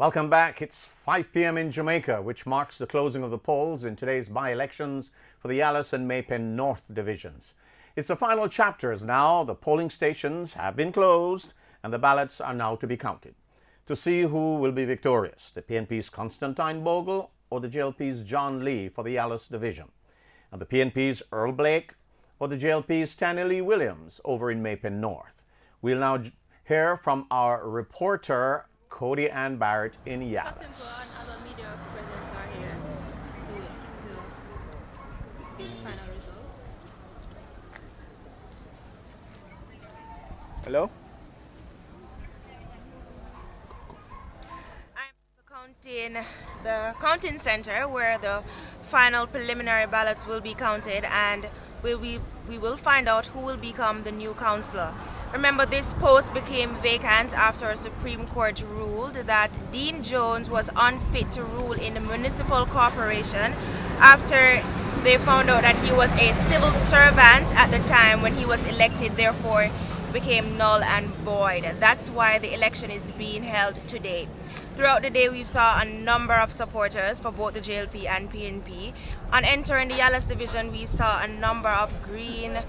Welcome back. It's 5 p.m. in Jamaica, which marks the closing of the polls in today's by-elections for the Alice and May Pen North divisions. It's the final chapters now. The polling stations have been closed and the ballots are now to be counted to see who will be victorious, the PNP's Constantine Bogle or the JLP's John Lee for the Alice division, and the PNP's Earl Blake or the JLP's Tanny Lee Williams over in May Pen North. We'll now hear from our reporter Cody Ann Barrett in Yalas. And other media presence are here to give final results. Hello? I'm the counting center where the final preliminary ballots will be counted, and we will find out who will become the new councillor. Remember, this post became vacant after a Supreme Court ruled that Dean Jones was unfit to rule in the municipal corporation after they found out that he was a civil servant at the time when he was elected, therefore became null and void. That's why the election is being held today. Throughout the day, we saw a number of supporters for both the JLP and PNP. On entering the Yalas division, we saw a number of green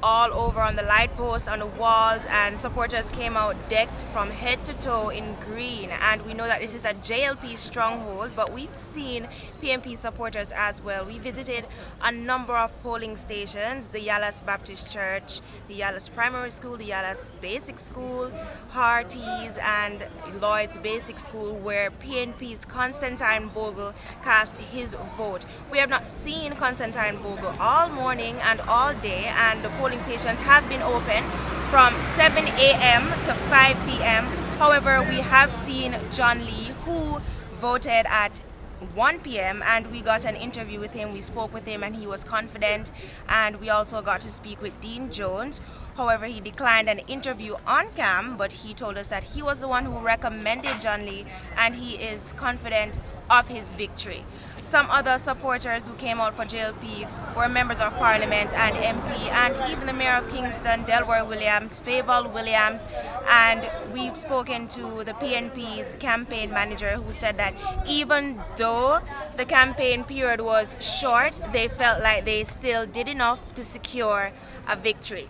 all over on the light posts, on the walls, and supporters came out decked from head to toe in green. And we know that this is a JLP stronghold, but we've seen PNP supporters as well. We visited a number of polling stations: the Yalas Baptist Church, the Yalas Primary School, the Yalas Basic School, Harties, and Lloyd's Basic School, where PNP's Constantine Bogle cast his vote. We have not seen Constantine Bogle all morning and all day, and the polling stations have been open from 7 a.m. to 5 p.m. However, we have seen John Lee, who voted at 1 p.m. and we got an interview with him. We spoke with him and he was confident, and we also got to speak with Dean Jones. However, he declined an interview on cam, but he told us that he was the one who recommended John Lee and he is confident of his victory. Some other supporters who came out for JLP were members of parliament and MP, and even the mayor of Kingston, Delroy Williams, Fable Williams, and we've spoken to the PNP's campaign manager, who said that even though the campaign period was short, they felt like they still did enough to secure a victory.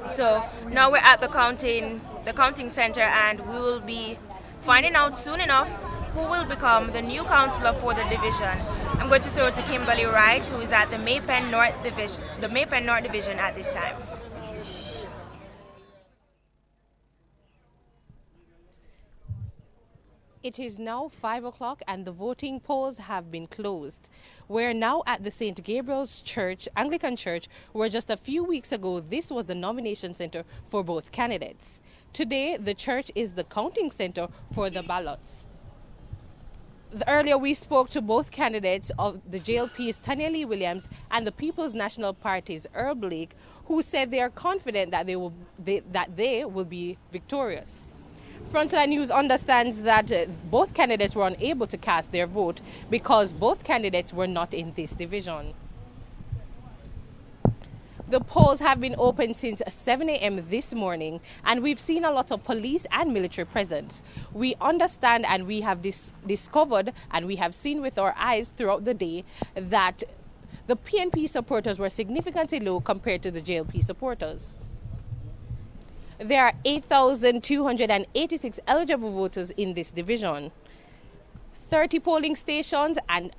So now we're at the counting center, and we will be finding out soon enough who will become the new councillor for the division. I'm going to throw to Kimberly Wright, who is at the May Pen North division at this time. It is now 5 o'clock and the voting polls have been closed. We're now at the St. Gabriel's Church, Anglican Church, where just a few weeks ago this was the nomination center for both candidates. Today, the church is the counting center for the ballots. Earlier, we spoke to both candidates of the JLP's Tanny Lee Williams and the People's National Party's Earl Blake, who said they are confident that they will be victorious. Frontline News understands that both candidates were unable to cast their vote because both candidates were not in this division. The polls have been open since 7 a.m. this morning, and we've seen a lot of police and military presence. We understand and we have discovered and we have seen with our eyes throughout the day that the PNP supporters were significantly low compared to the JLP supporters. There are 8,286 eligible voters in this division, 30 polling stations and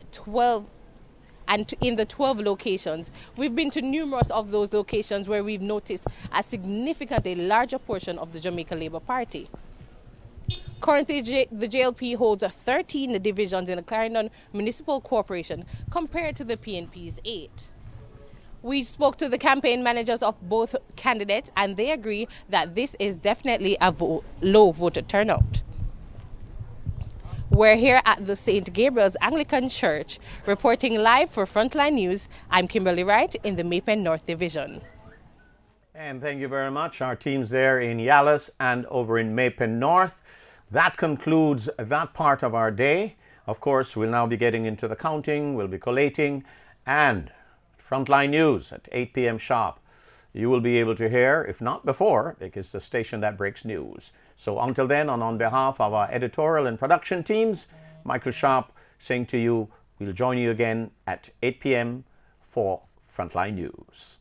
in the 12 locations. We've been to numerous of those locations where we've noticed a significantly larger portion of the Jamaica Labour Party. Currently, the JLP holds 13 divisions in the Clarendon Municipal Corporation compared to the PNP's 8. We spoke to the campaign managers of both candidates and they agree that this is definitely a low voter turnout. We're here at the St. Gabriel's Anglican Church, reporting live for Frontline News. I'm Kimberly Wright in the May Pen North Division. And thank you very much. Our teams there in Yalas and over in May Pen North. That concludes that part of our day. Of course, we'll now be getting into the counting, we'll be collating, and Frontline News at 8 p.m. sharp. You will be able to hear, if not before, because it's the station that breaks news. So until then, and on behalf of our editorial and production teams, Michael Sharp saying to you, we'll join you again at 8 p.m. for Frontline News.